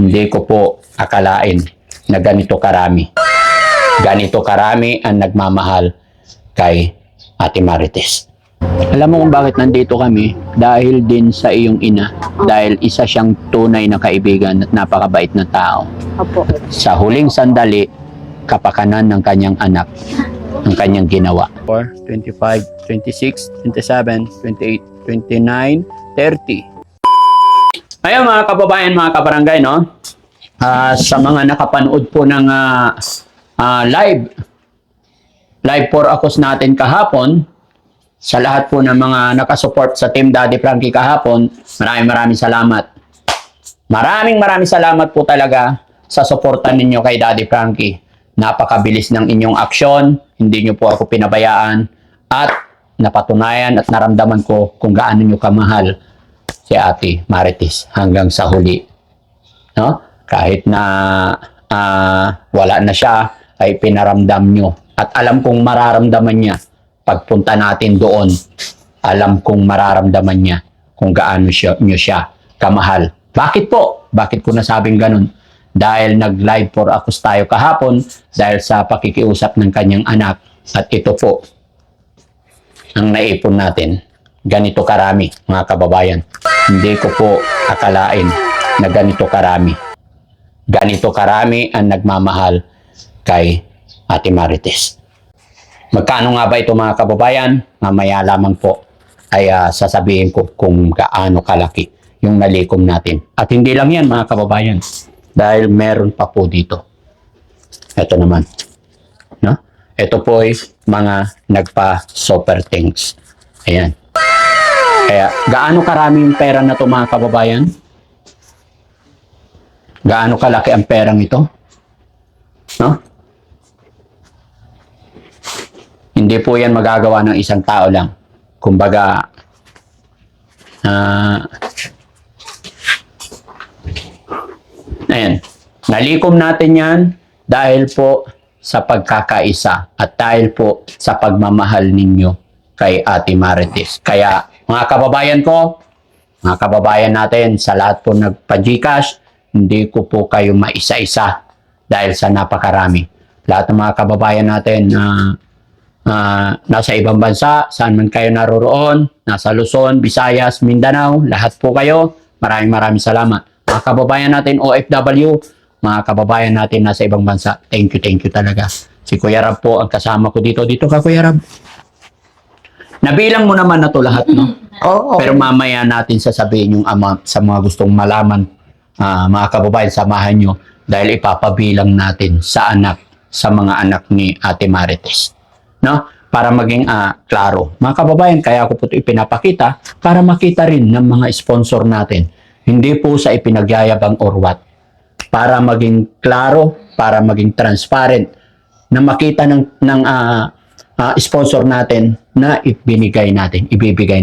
Hindi ko po akalain na ganito karami. Ganito karami ang nagmamahal kay Ate Marites. Alam mo kung bakit nandito kami? Dahil din sa iyong ina. Dahil isa siyang tunay na kaibigan at napakabait na tao. Opo. Sa huling sandali, kapakanan ng kanyang anak ang kanyang ginawa. 4, 25, 26, 27, 28, 29, 30. Ayun mga kababayan, mga kabarangay, no? Sa mga nakapanood po ng live for Akos natin kahapon, sa lahat po ng mga nakasupport sa Team Daddy Frankie kahapon, maraming salamat. Maraming salamat po talaga sa suporta ninyo kay Daddy Frankie. Napakabilis ng inyong aksyon, hindi nyo po ako pinabayaan, at napatunayan at naramdaman ko kung gaano nyo kamahal si Ate Marites hanggang sa huli. No? Kahit na wala na siya, ay pinaramdam nyo. At alam kong mararamdaman niya pagpunta natin doon. Alam kong mararamdaman niya kung gaano nyo siya kamahal. Bakit po? Bakit ko nasabing ganun? Dahil nag-live for Akos tayo kahapon dahil sa pakikiusap ng kanyang anak. At ito po ang naipon natin. Ganito karami, mga kababayan. Hindi ko po akalain na ganito karami. Ganito karami ang nagmamahal kay Ate Marites. Magkano nga ba ito mga kababayan? Mamaya lamang po ay sasabihin ko kung gaano kalaki yung nalikom natin. At hindi lang yan mga kababayan. Dahil meron pa po dito. Ito naman. No? Ito po ay mga nagpa-super things. Ayan. Kaya gaano karami yung pera na ito mga kababayan? Gaano kalaki ang perang ito? No? Hindi po yan magagawa ng isang tao lang. Kumbaga, ayan, nalikom natin yan dahil po sa pagkakaisa at dahil po sa pagmamahal ninyo kay Ate Marites. Kaya mga kababayan ko, mga kababayan natin, sa lahat po nagpa-Gcash, hindi ko po kayo maisa-isa dahil sa napakarami. Lahat ng mga kababayan natin na nasa ibang bansa, saan man kayo naroroon, nasa Luzon, Visayas, Mindanao, lahat po kayo, maraming salamat. Mga kababayan natin OFW, mga kababayan natin nasa ibang bansa, thank you talaga. Si Kuya Rab po ang kasama ko dito ka Kuya Rab. Nabilang mo naman na to lahat, no? Oo. Pero mamaya natin sasabihin yung amount sa mga gustong malaman, mga kababayan, samahan nyo dahil ipapabilang natin sa mga anak ni Ate Marites. No? Para maging klaro. Mga kababayan, kaya ako po ito ipinapakita para makita rin ng mga sponsor natin. Hindi po sa ipinagyayabang or what. Para maging klaro, para maging transparent, na makita ng sponsor natin na ibibigay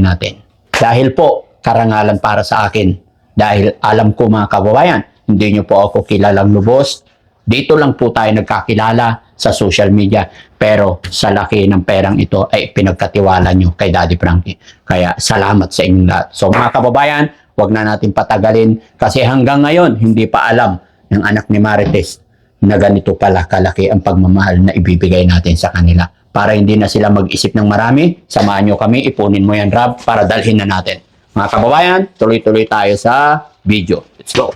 natin. Dahil po, karangalan para sa akin. Dahil alam ko mga kababayan, hindi nyo po ako kilalang lubos. Dito lang po tayo nagkakilala sa social media. Pero sa laki ng perang ito ay pinagkatiwala nyo kay Daddy Frankie. Kaya salamat sa inyong lahat. So mga kababayan, huwag na natin patagalin kasi hanggang ngayon hindi pa alam ng anak ni Marites na ganito pala kalaki ang pagmamahal na ibibigay natin sa kanila. Para hindi na sila mag-isip ng marami, samahan nyo kami, ipunin mo yan Rab para dalhin na natin. Mga kababayan, tuloy-tuloy tayo sa video. Let's go.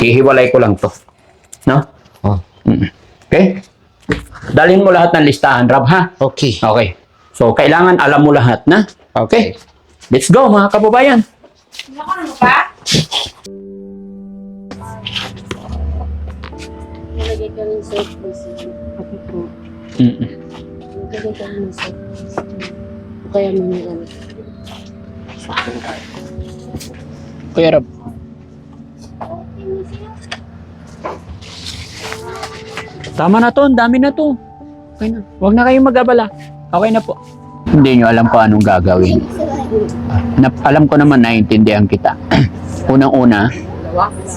Hihiwalay ko lang to. No? Oh. Okay? Dalhin mo lahat ng listahan, Rab, ha? Okay. Okay. So, kailangan alam mo lahat, na? Okay. Let's go, mga kababayan. Ano ba? Nalagay ka ng soap kasi. Ako po. Nalagay ka ng soap. O kaya may ano. Kuya Rab. Tama na to, ang dami na to. Okay na. Huwag na kayong mag-abala. Okay na po. Hindi nyo alam kung anong gagawin. Alam ko naman naiintindihan kita. Unang-una,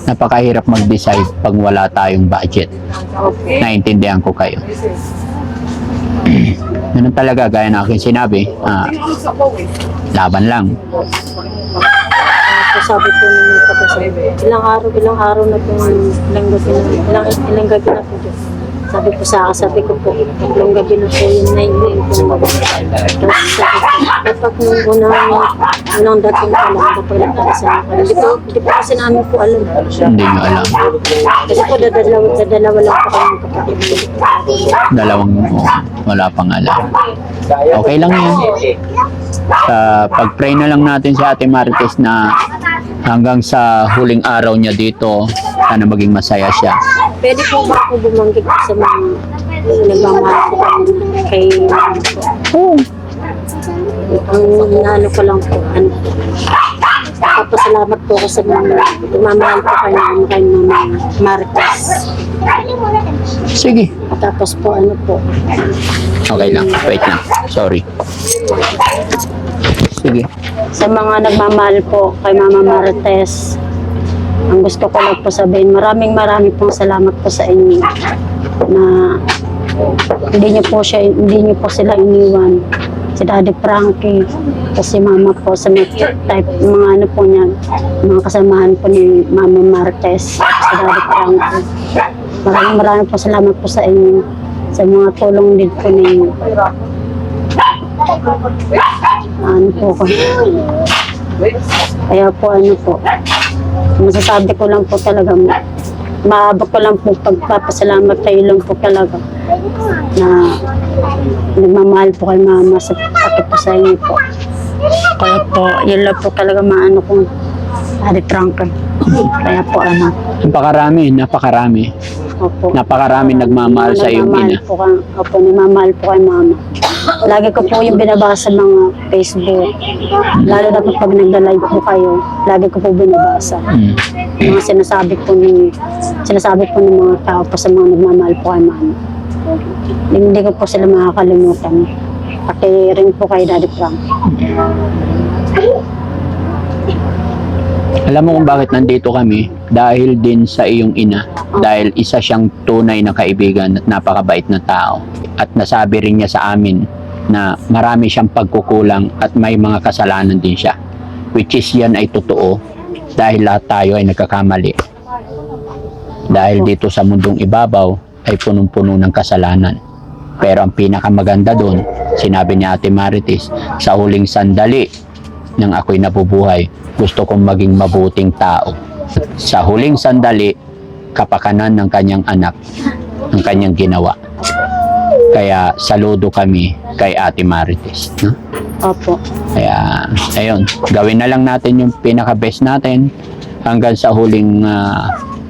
napakahirap mag-decide pag wala tayong budget. Naiintindihan ko kayo. Ganun talaga, gaya na aking sinabi, laban lang. Tapos sabi po nung nagpapasal, ilang araw na po, ilang gabi na po dyan. Sabi po sa akin, sabi ko po, 3 gabi na po yun na yun po mag-alala. Tapos sabi ko, kapag nung unang dating ko lang, kapag nagpapasal ako, hindi po kasi namin po alam. Hindi nyo alam. Kasi po, dadalawa lang po kami ng kapatid. Dalawang wala pang alam. Okay lang yan. Pag-pray na lang natin si Ate Marites na hanggang sa huling araw niya dito, sana maging masaya siya. Pwede po ba ako bumanggit sa mga nagmamahal ko kay mama ko? Ang inaano ko lang po, papasalamat po ako sa mga nagmamahal ko kay Mama Marites. Sige. Tapos po Okay lang. Wait lang. Sorry. Sige. sa mga nagmamahal po kay Mama Marites, ang gusto ko lang po sabihin, maraming pong salamat po sa inyo na hindi niyo po sila iniwan. Si Daddy Frankie, kasi Mama po sa mga ano po niya, mga kasamahan po ni Mama Marites, si Daddy Frankie. Maraming po salamat po sa inyo, sa mga tulong din po ninyo. Ano po ko. Kaya po masasabi ko lang po talaga, maabot ko lang po pagpapasalamat kayo lang po talaga na nagmamahal po kay Mama sa pati po sa inyo po. Kaya po, yun lang po talaga maano kong Daddy Frankie. Kaya po napakarami. Opo. Napakarami nagmamahal sa iyong ina. Opo, nagmamahal po kay Mama. Lagi ko po yung binabasa sa mga Facebook. Lalo na po pag nagda-live po kayo, lagi ko po binabasa. Mga sinasabi po ng mga tao po sa mga nagmamahal po kay Mama. Hindi ko po sila makakalimutan. Pati rin po kay Daddy Frank. Alam mo kung bakit nandito kami? Dahil din sa iyong ina. Dahil isa siyang tunay na kaibigan at napakabait na tao. At nasabi rin niya sa amin na marami siyang pagkukulang at may mga kasalanan din siya. Which is yan ay totoo dahil lahat tayo ay nagkakamali. Dahil dito sa mundong ibabaw ay punong-puno ng kasalanan. Pero ang pinakamaganda doon, sinabi ni Ate Marites, sa huling sandali nang ako'y nabubuhay, gusto kong maging mabuting tao. Sa huling sandali, kapakanan ng kanyang anak, ng kanyang ginawa. Kaya saludo kami kay Ate Marites. No? Opo. Kaya, ayun, gawin na lang natin yung pinaka-best natin hanggang sa huling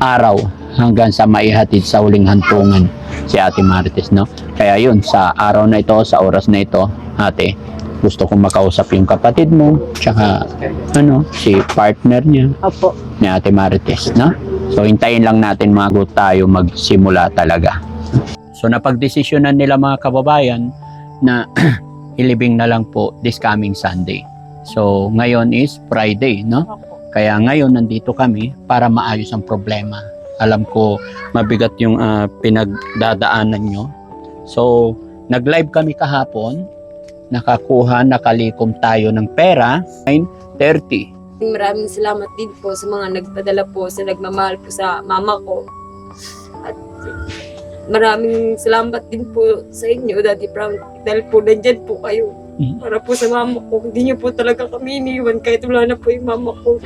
araw, hanggang sa maihatid sa huling hantungan si Ate Marites. No? Kaya yun, sa araw na ito, sa oras na ito, ate, gusto kong makausap yung kapatid mo, tsaka si partner niya, Opo. ni Ate Marites, no? So, hintayin lang natin tayo magsimula talaga. So, napagdesisyonan nila mga kababayan na ilibing na lang po this coming Sunday. So, ngayon is Friday, no? Kaya ngayon nandito kami para maayos ang problema. Alam ko mabigat yung pinagdadaanan nyo. So, nag-live kami kahapon. Nakalikom tayo ng pera, 9:30. Maraming salamat din po sa mga nagpadala po, sa nagmamahal po sa mama ko. At maraming salamat din po sa inyo, Daddy Frank, dahil po nandyan po kayo. Para po sa mama ko, hindi niyo po talaga kami iniwan kahit wala na po yung mama ko.